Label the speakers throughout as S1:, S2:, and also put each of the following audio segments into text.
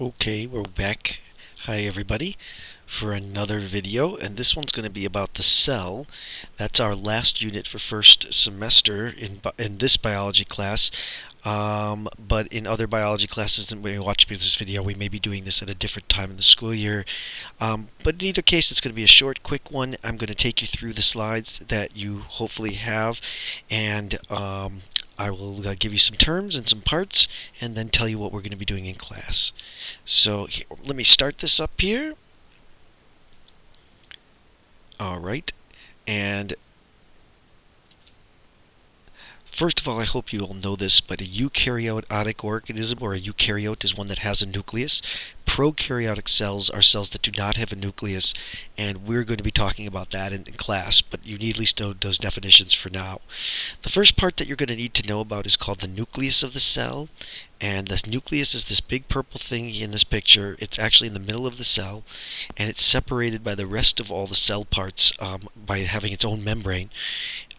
S1: Okay, we're back. Hi everybody for another video, and this one's going to be about the cell. That's our last unit for first semester in this biology class. But in other biology classes that we watch this video, we may be doing this at a different time in the school year. But in either case, it's going to be a short, quick one. I'm going to take you through the slides that you hopefully have, and I will give you some terms and some parts, and then tell you what we're going to be doing in class. So let me start this up here. All right, and first of all, I hope you all know this, but a eukaryotic organism, or a eukaryote, is one that has a nucleus. Prokaryotic cells are cells that do not have a nucleus, and we're going to be talking about that in class, but you need at least know those definitions for now. The first part that you're going to need to know about is called the nucleus of the cell, and the nucleus is this big purple thing in this picture. It's actually in the middle of the cell, and it's separated by the rest of all the cell parts by having its own membrane.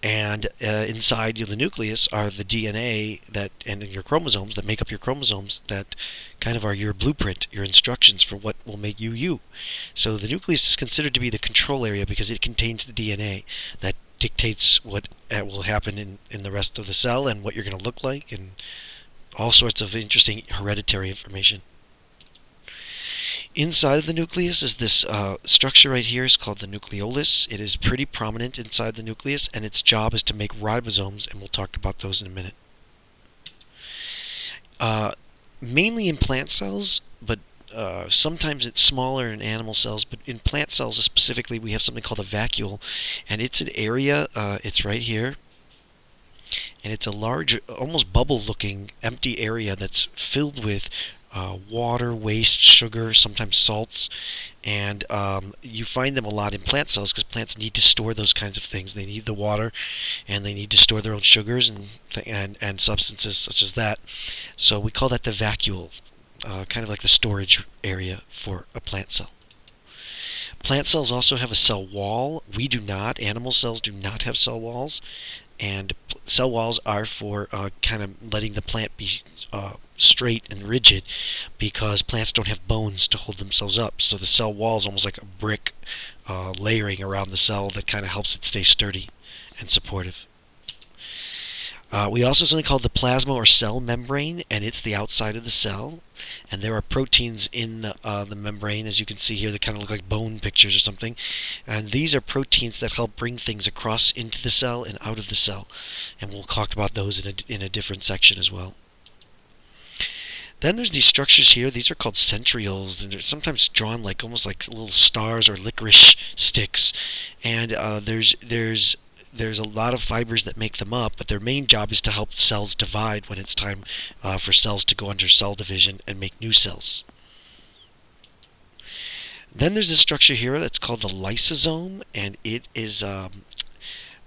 S1: And inside the nucleus are the DNA and your chromosomes that make up your chromosomes that kind of are your blueprint, your instructions for what will make you you. So the nucleus is considered to be the control area because it contains the DNA that dictates what will happen in the rest of the cell and what you're going to look like and all sorts of interesting hereditary information. Inside of the nucleus is this structure right here. It's called the nucleolus. It is pretty prominent inside the nucleus, and its job is to make ribosomes, and we'll talk about those in a minute. Mainly in plant cells, but sometimes it's smaller in animal cells, but in plant cells specifically we have something called a vacuole, and it's an area, it's right here, and it's a large, almost bubble-looking, empty area that's filled with water, waste, sugar, sometimes salts, and you find them a lot in plant cells because plants need to store those kinds of things. They need the water, and they need to store their own sugars and substances such as that. So we call that the vacuole, kind of like the storage area for a plant cell. Plant cells also have a cell wall. We do not. Animal cells do not have cell walls. And cell walls are for kind of letting the plant be straight and rigid because plants don't have bones to hold themselves up. So the cell wall is almost like a brick layering around the cell that kind of helps it stay sturdy and supportive. We also have something called the plasma or cell membrane, and it's the outside of the cell. And there are proteins in the membrane, as you can see here, that kind of look like bone pictures or something. And these are proteins that help bring things across into the cell and out of the cell. And we'll talk about those in a different section as well. Then there's these structures here. These are called centrioles, and they're sometimes drawn like almost like little stars or licorice sticks. And there's a lot of fibers that make them up, but their main job is to help cells divide when it's time for cells to go under cell division and make new cells. Then there's this structure here that's called the lysosome, and it is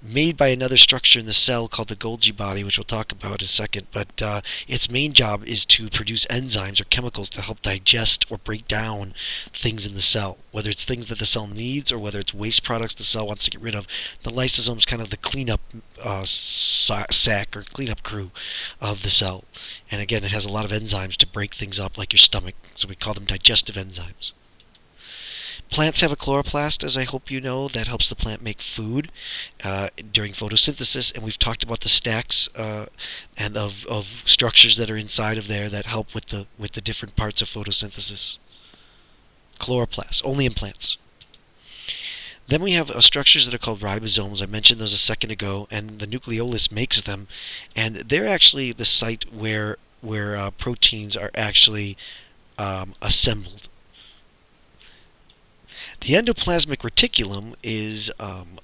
S1: made by another structure in the cell called the Golgi body, which we'll talk about in a second, but its main job is to produce enzymes or chemicals that help digest or break down things in the cell, whether it's things that the cell needs or whether it's waste products the cell wants to get rid of. The lysosome is kind of the cleanup sack or cleanup crew of the cell, and again it has a lot of enzymes to break things up like your stomach, so we call them digestive enzymes. Plants have a chloroplast, as I hope you know, that helps the plant make food during photosynthesis, and we've talked about the stacks and of structures that are inside of there that help with the different parts of photosynthesis. Chloroplast, only in plants. Then we have structures that are called ribosomes. I mentioned those a second ago, and the nucleolus makes them, and they're actually the site where proteins are actually assembled. The endoplasmic reticulum is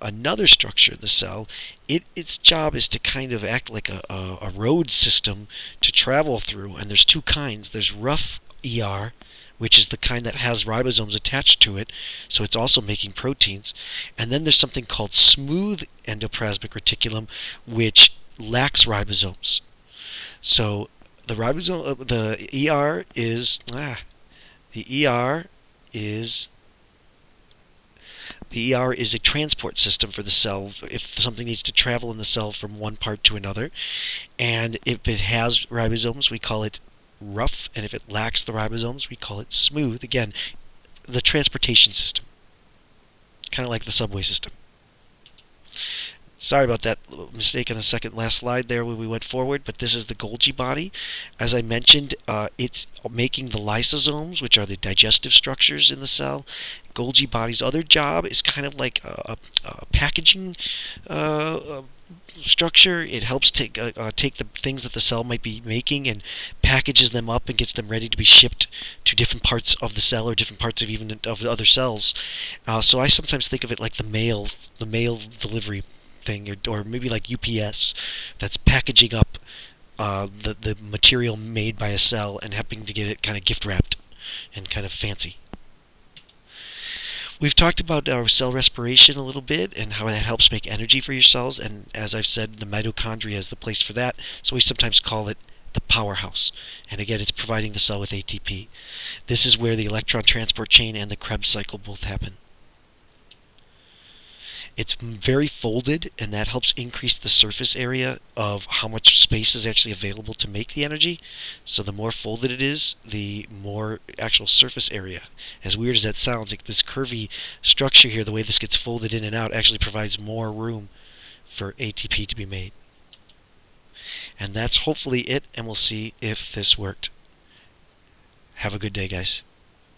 S1: another structure in the cell. Its job is to kind of act like a road system to travel through, and there's two kinds. There's rough ER, which is the kind that has ribosomes attached to it, so it's also making proteins. And then there's something called smooth endoplasmic reticulum, which lacks ribosomes. So the ribosome, the ER is The ER is a transport system for the cell if something needs to travel in the cell from one part to another. And if it has ribosomes, we call it rough, and if it lacks the ribosomes, we call it smooth. Again, the transportation system, kind of like the subway system. Sorry about that mistake on the second last slide there when we went forward, but this is the Golgi body. As I mentioned, it's making the lysosomes, which are the digestive structures in the cell. Golgi body's other job is kind of like a packaging structure. It helps take the things that the cell might be making and packages them up and gets them ready to be shipped to different parts of the cell or different parts of even of the other cells. So I sometimes think of it like the mail delivery thing, or maybe like UPS, that's packaging up the material made by a cell and helping to get it kind of gift wrapped and kind of fancy. We've talked about our cell respiration a little bit and how that helps make energy for your cells, and as I've said, the mitochondria is the place for that, so we sometimes call it the powerhouse. And again, it's providing the cell with ATP. This is where the electron transport chain and the Krebs cycle both happen. It's very folded, and that helps increase the surface area of how much space is actually available to make the energy. So the more folded it is, the more actual surface area. As weird as that sounds, like this curvy structure here, the way this gets folded in and out actually provides more room for ATP to be made. And that's hopefully it, and we'll see if this worked. Have a good day, guys.